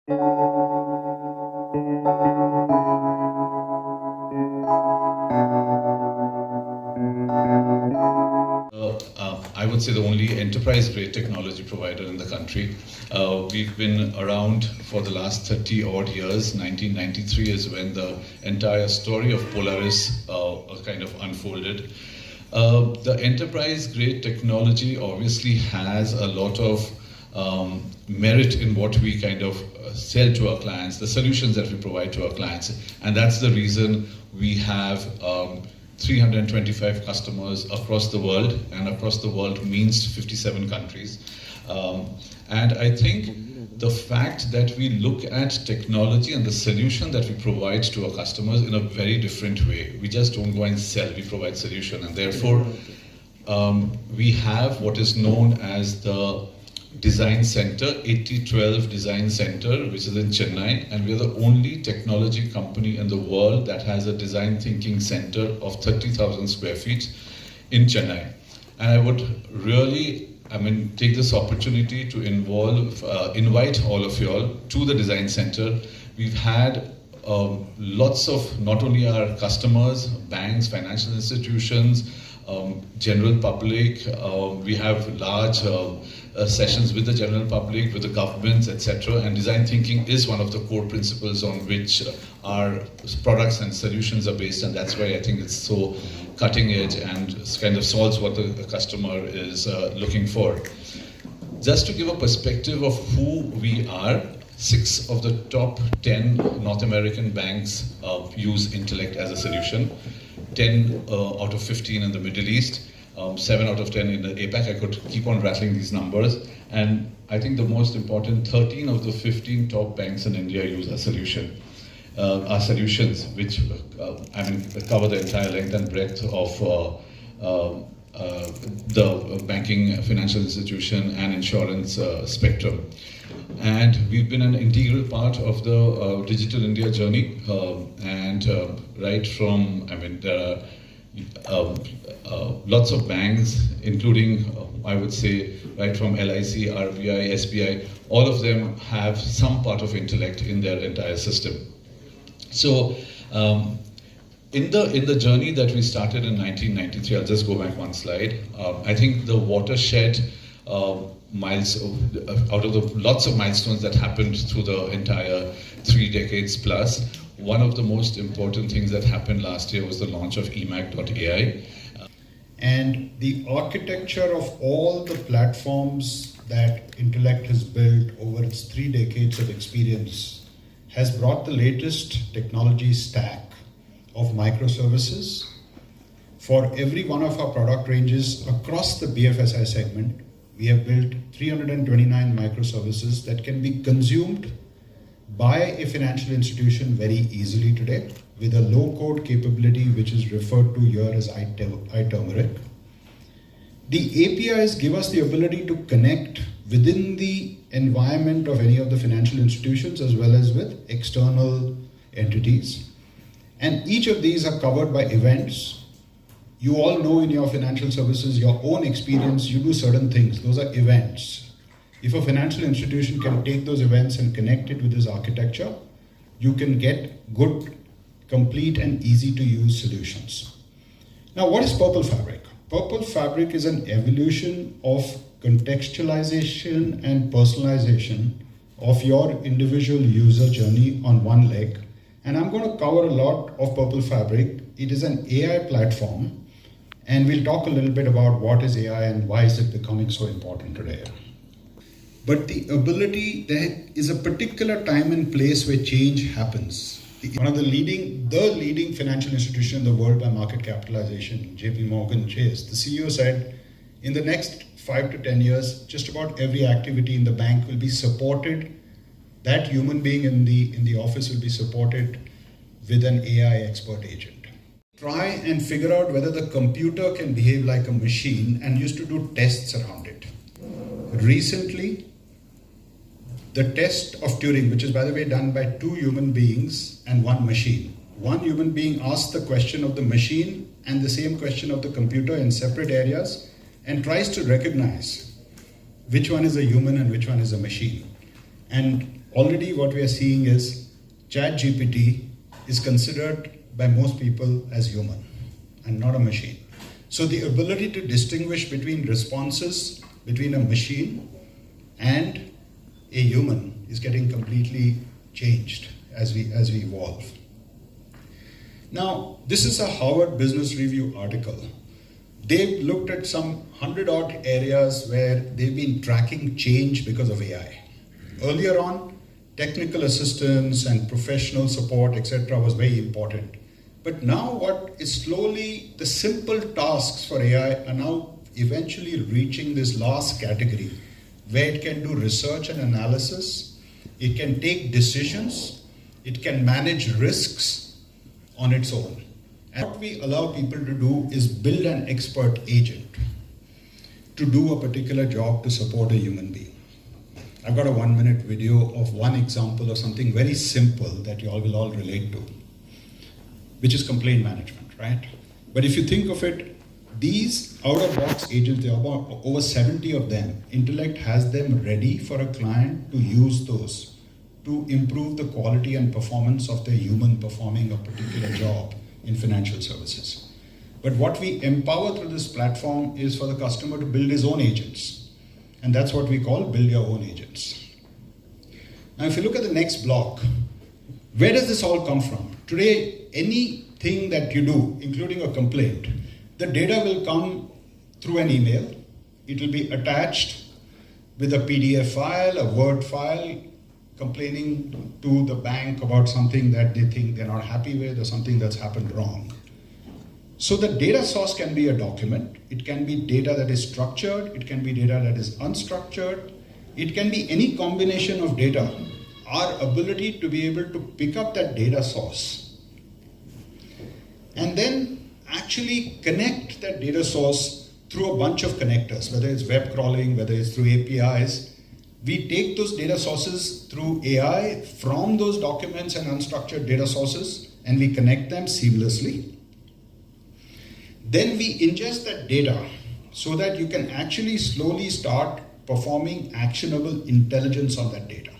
I would say the only enterprise-grade technology provider in the country. We've been around for the last 30 odd years. 1993 is when the entire story of Polaris kind of unfolded. The enterprise-grade technology obviously has a lot of merit in what we kind of sell to our clients, the solutions that we provide to our clients. And that's the reason we have 325 customers across the world, and across the world means 57 countries. And I think the fact that we look at technology and the solution that we provide to our customers in a very different way. We just don't go and sell, we provide solution. And therefore, we have what is known as the Design Center, 8012 Design Center, which is in Chennai, and we are the only technology company in the world that has a design thinking center of 30,000 square feet in Chennai. And I would really, take this opportunity to invite all of you all to the Design Center. We've had lots of not only our customers, banks, financial institutions, general public. We have large sessions with the general public, with the governments, etc. And design thinking is one of the core principles on which our products and solutions are based, and that's why I think it's so cutting edge and kind of solves what the customer is looking for. Just to give a perspective of who we are, 6 of the top 10 North American banks use Intellect as a solution. 10 out of 15 in the Middle East, 7 out of 10 in the APAC. I could keep on rattling these numbers. And I think the most important, 13 of the 15 top banks in India use our solution. Our solutions, which cover the entire length and breadth of the banking, financial institution and insurance spectrum. And we've been an integral part of the Digital India journey, and right from, there are lots of banks, including, I would say, right from LIC, RBI, SBI, all of them have some part of Intellect in their entire system. So, in the journey that we started in 1993, I'll just go back one slide. I think the watershed out of the lots of milestones that happened through the entire 3 decades plus, one of the most important things that happened last year was the launch of eMAG.ai. And the architecture of all the platforms that Intellect has built over its 3 decades of experience has brought the latest technology stack of microservices for every one of our product ranges across the BFSI segment. We have built 329 microservices that can be consumed by a financial institution very easily today with a low-code capability which is referred to here as iTurmeric. The APIs give us the ability to connect within the environment of any of the financial institutions as well as with external entities. And each of these are covered by events. You all know in your financial services, your own experience, you do certain things. Those are events. If a financial institution can take those events and connect it with this architecture, you can get good, complete and easy to use solutions. Now, what is Purple Fabric? Purple Fabric is an evolution of contextualization and personalization of your individual user journey on one leg. And I'm going to cover a lot of Purple Fabric. It is an AI platform. And we'll talk a little bit about what is AI and why is it becoming so important today. But the ability, there is a particular time and place where change happens. One of the leading financial institution in the world by market capitalization, JP Morgan Chase, the CEO said, in the next 5 to 10 years, just about every activity in the bank will be supported. That human being in the office will be supported with an AI expert agent. Try and figure out whether the computer can behave like a machine and used to do tests around it. Recently, the test of Turing, which is by the way done by 2 human beings and 1 machine. 1 human being asks the question of the machine and the same question of the computer in separate areas and tries to recognize which one is a human and which one is a machine. And already what we are seeing is ChatGPT is considered by most people as human and not a machine. So the ability to distinguish between responses between a machine and a human is getting completely changed as we evolve. Now, this is a Harvard Business Review article. They've looked at some 100-odd areas where they've been tracking change because of AI. Earlier on, technical assistance and professional support, etc., was very important. But now what is slowly, the simple tasks for AI are now eventually reaching this last category where it can do research and analysis, it can take decisions, it can manage risks on its own. And what we allow people to do is build an expert agent to do a particular job to support a human being. I've got a 1-minute video of one example of something very simple that you all will all relate to, which is complaint management, right? But if you think of it, these out-of-box agents, there are about over 70 of them. Intellect has them ready for a client to use those to improve the quality and performance of the human performing a particular job in financial services. But what we empower through this platform is for the customer to build his own agents. And that's what we call build your own agents. Now, if you look at the next block, where does this all come from? Today, anything that you do, including a complaint, the data will come through an email. It will be attached with a PDF file, a Word file, complaining to the bank about something that they think they're not happy with or something that's happened wrong. So the data source can be a document. It can be data that is structured. It can be data that is unstructured. It can be any combination of data. Our ability to be able to pick up that data source and then actually connect that data source through a bunch of connectors, whether it's web crawling, whether it's through APIs. We take those data sources through AI from those documents and unstructured data sources, and we connect them seamlessly. Then we ingest that data so that you can actually slowly start performing actionable intelligence on that data.